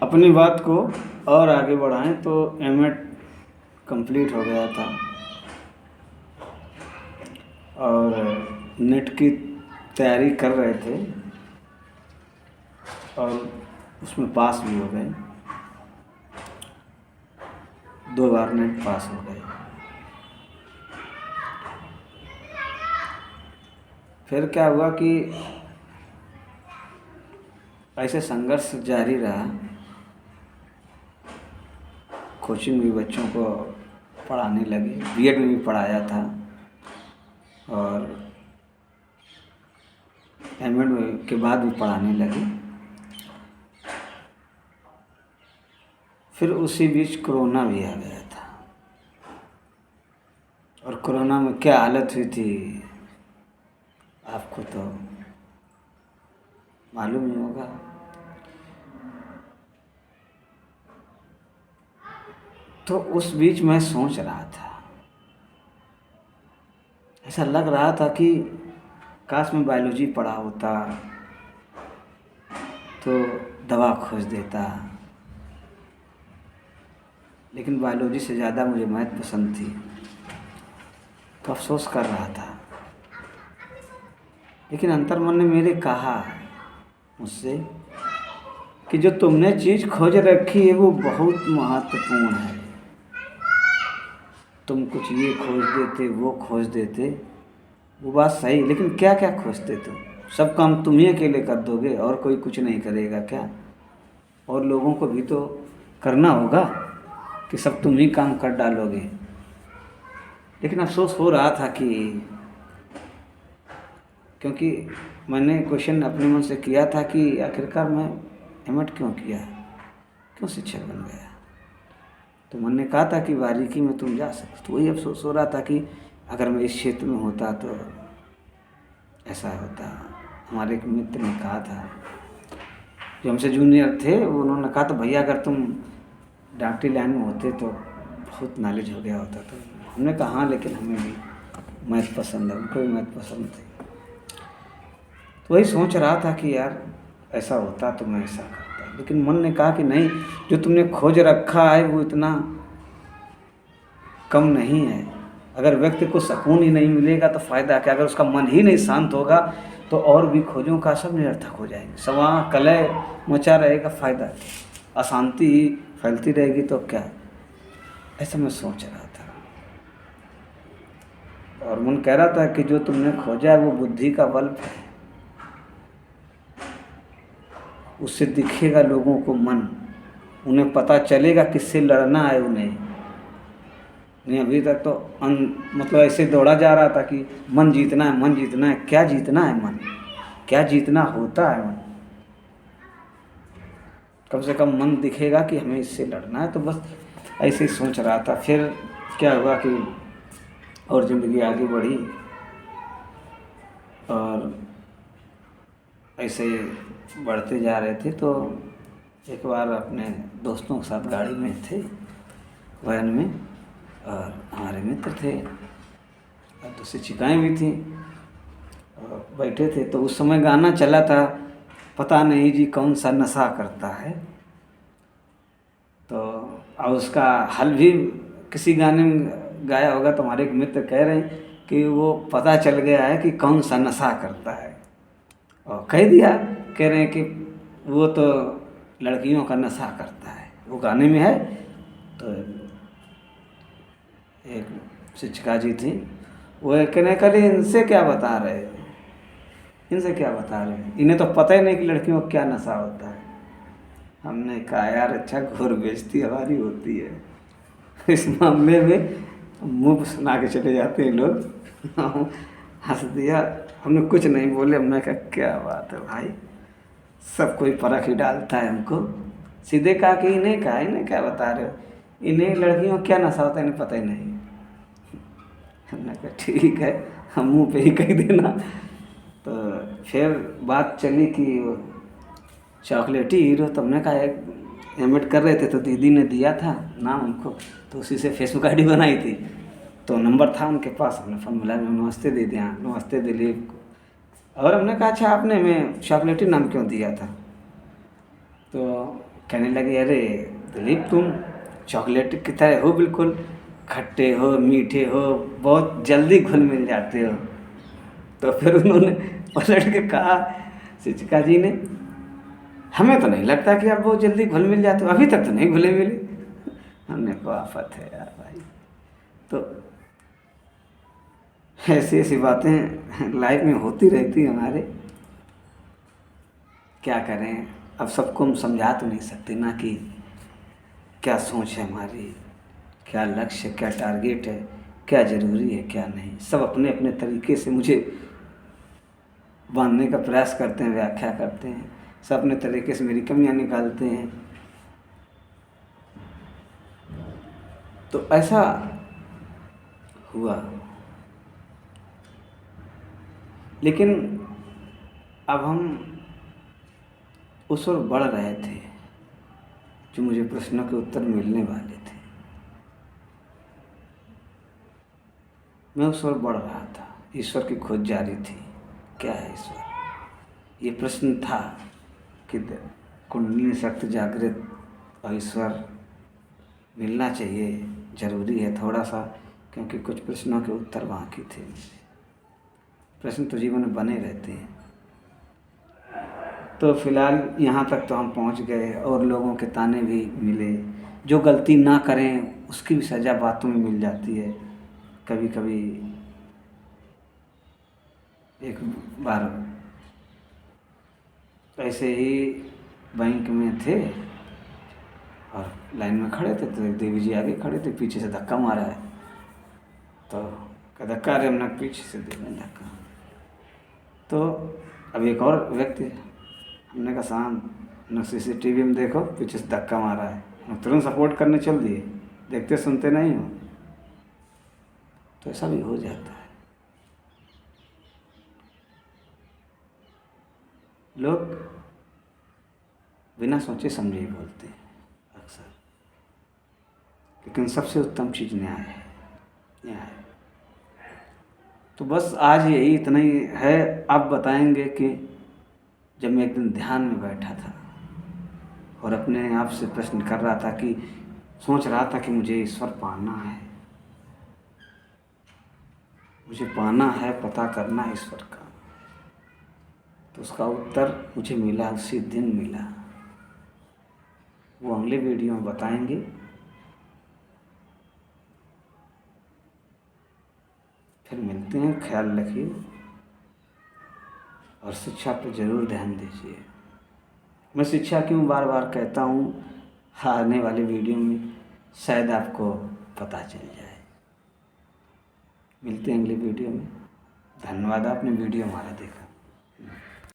अपनी बात को और आगे बढ़ाएं तो एमएड कंप्लीट हो गया था और नेट की तैयारी कर रहे थे और उसमें पास भी हो गए। 2 बार नेट पास हो गए। फिर क्या हुआ कि ऐसे संघर्ष जारी रहा। कोचिंग भी बच्चों को पढ़ाने लगे, बीएड में भी पढ़ाया था और एमएड के बाद भी पढ़ाने लगे। फिर उसी बीच कोरोना भी आ गया था और कोरोना में क्या हालत हुई थी आपको तो मालूम ही होगा। तो उस बीच मैं सोच रहा था, ऐसा लग रहा था कि काश मैं बायोलॉजी पढ़ा होता तो दवा खोज देता, लेकिन बायोलॉजी से ज़्यादा मुझे मैथ पसंद थी तो अफसोस कर रहा था। लेकिन अंतर्मन ने मेरे कहा मुझसे कि जो तुमने चीज़ खोज रखी है वो बहुत महत्वपूर्ण है। तुम कुछ ये खोज देते, वो खोज देते, वो बात सही, लेकिन क्या क्या खोजते तुम? सब काम तुम ही अकेले कर दोगे और कोई कुछ नहीं करेगा क्या? और लोगों को भी तो करना होगा कि सब तुम ही काम कर डालोगे। लेकिन अफसोस हो रहा था कि क्योंकि मैंने क्वेश्चन अपने मन से किया था कि आखिरकार मैं एमएड क्यों किया, क्यों शिक्षक बन गया। तो मन ने कहा था कि बारीकी में तुम जा सकते। तो वही अफसोस हो रहा था कि अगर मैं इस क्षेत्र में होता तो ऐसा होता। हमारे एक मित्र ने कहा था, जो हमसे जूनियर थे, उन्होंने कहा था भैया अगर तुम डॉक्टरी लाइन में होते तो बहुत नॉलेज हो गया होता। तो हमने कहा हाँ, लेकिन हमें भी मैथ पसंद है, उनको भी मैथ पसंद थी। तो वही सोच रहा था कि यार ऐसा होता तो मैं ऐसा करता। लेकिन मन ने कहा कि नहीं, जो तुमने खोज रखा है वो इतना कम नहीं है। अगर व्यक्ति को सुकून ही नहीं मिलेगा तो फ़ायदा क्या? अगर उसका मन ही नहीं शांत होगा तो और भी खोजों का सब निरर्थक हो जाएंगे। सवा कलह मचा रहेगा, फ़ायदा क्या? अशांति ही फैलती रहेगी तो क्या? ऐसा मैं सोच रहा था और मन कह रहा था कि जो तुमने खोजा है वो बुद्धि का बल्ब है, उससे दिखेगा लोगों को मन, उन्हें पता चलेगा किससे लड़ना है उन्हें। नहीं, अभी तक तो मतलब ऐसे दौड़ा जा रहा था कि मन जीतना है, मन जीतना है। क्या जीतना है मन? क्या जीतना होता है मन? कम से कम मन दिखेगा कि हमें इससे लड़ना है। तो बस ऐसे ही सोच रहा था। फिर क्या हुआ कि और ज़िंदगी आगे बढ़ी और ऐसे बढ़ते जा रहे थे। तो एक बार अपने दोस्तों के साथ गाड़ी में थे, वैन में, और हमारे मित्र थे और दूसरी चिकाएँ भी थी और बैठे थे। तो उस समय गाना चला था, पता नहीं जी कौन सा नशा करता है। तो और उसका हल भी किसी गाने में गाया होगा। तो हमारे एक मित्र कह रहे हैं कि वो पता चल गया है कि कौन सा नशा करता है, और कह दिया, कह रहे हैं कि वो तो लड़कियों का नशा करता है, वो गाने में है। तो एक शिक्षिका जी थी, वो कहने कल इनसे क्या बता रहे, इनसे क्या बता रहे हैं, इन्हें तो पता ही नहीं कि लड़कियों को क्या नशा होता है। हमने कहा यार अच्छा, घोर बेइज्जती हमारी होती है इस मामले में। मुँह सुना के चले जाते हैं लोग। हंस दिया, हमने कुछ नहीं बोले। हमने कहा क्या बात है भाई, सब कोई परख ही डालता है हमको। सीधे कहा कि इन्हें क्या बता रहे हो, इन्हें लड़कियों क्या नशा होता है इन्हें पता ही नहीं। हमने कहा ठीक है, हम मुँह पे ही कह देना। तो फिर बात चली कि चॉकलेटी हीरो, तो हमने कहा एक एमएड कर रहे थे तो दीदी ने दिया था नाम हमको, तो उसी से फेसबुक आईडी बनाई थी। तो नंबर था उनके पास, हमने फ़ोन मिला, नमस्ते दे दिया, नमस्ते दिलीप। और हमने कहा अच्छा आपने मैं चॉकलेटी नाम क्यों दिया था? तो कहने लगे, अरे दिलीप तुम चॉकलेट की तरह हो, बिल्कुल खट्टे हो, मीठे हो, बहुत जल्दी घुल मिल जाते हो। तो फिर उन्होंने पलट के कहा शिक्षिका जी ने, हमें तो नहीं लगता कि आप बहुत जल्दी घुल मिल जाते हो, अभी तक तो नहीं घुले मिले। हमने को आफत है यार भाई। तो ऐसी ऐसी बातें लाइफ में होती रहती हमारे, क्या करें। अब सबको हम समझा तो नहीं सकते ना कि क्या सोच है हमारी, क्या लक्ष्य है, क्या टारगेट है, क्या ज़रूरी है, क्या नहीं। सब अपने अपने तरीके से मुझे बांधने का प्रयास करते हैं, व्याख्या करते हैं, सब अपने तरीके से मेरी कमियां निकालते हैं। तो ऐसा हुआ, लेकिन अब हम उस ओर बढ़ रहे थे जो मुझे प्रश्नों के उत्तर मिलने वाले थे। मैं उस ओर बढ़ रहा था, ईश्वर की खोज जारी थी। क्या है ईश्वर, ये प्रश्न था कि कुंडली शक्ति जागृत और ईश्वर मिलना चाहिए, ज़रूरी है थोड़ा सा, क्योंकि कुछ प्रश्नों के उत्तर बाकी थे। प्रश्न तो जीवन में बने रहते हैं। तो फिलहाल यहाँ तक तो हम पहुँच गए और लोगों के ताने भी मिले। जो गलती ना करें उसकी भी सज़ा बातों में मिल जाती है। कभी कभी एक बार ऐसे ही बैंक में थे और लाइन में खड़े थे, तो एक देवी जी आगे खड़े थे, पीछे से धक्का मारा है। तो क्या धक्का, अरे हमने पीछे से देने धक्का। तो अब एक और व्यक्ति, हमने कहा शांत, न CCTV में देखो, पीछे से धक्का मारा है। हम तुरंत सपोर्ट करने चल दिए, देखते सुनते नहीं हो। तो ऐसा भी हो जाता है। लोग बिना सोचे समझे ही बोलते हैं अक्सर, लेकिन सबसे उत्तम चीज़ न्याय है, न्याय। तो बस आज यही इतना ही है। आप बताएंगे कि जब मैं एक दिन ध्यान में बैठा था और अपने आप से प्रश्न कर रहा था कि सोच रहा था कि मुझे ईश्वर पाना है, मुझे पाना है, पता करना है ईश्वर का, तो उसका उत्तर मुझे मिला, उसी दिन मिला। वो अगले वीडियो में बताएंगे। फिर मिलते हैं, ख्याल रखिए और शिक्षा पर ज़रूर ध्यान दीजिए। मैं शिक्षा क्यों बार बार कहता हूँ, आने वाले वीडियो में शायद आपको पता चल जाए। मिलते हैं अगले वीडियो में। धन्यवाद, आपने वीडियो हमारा देखा।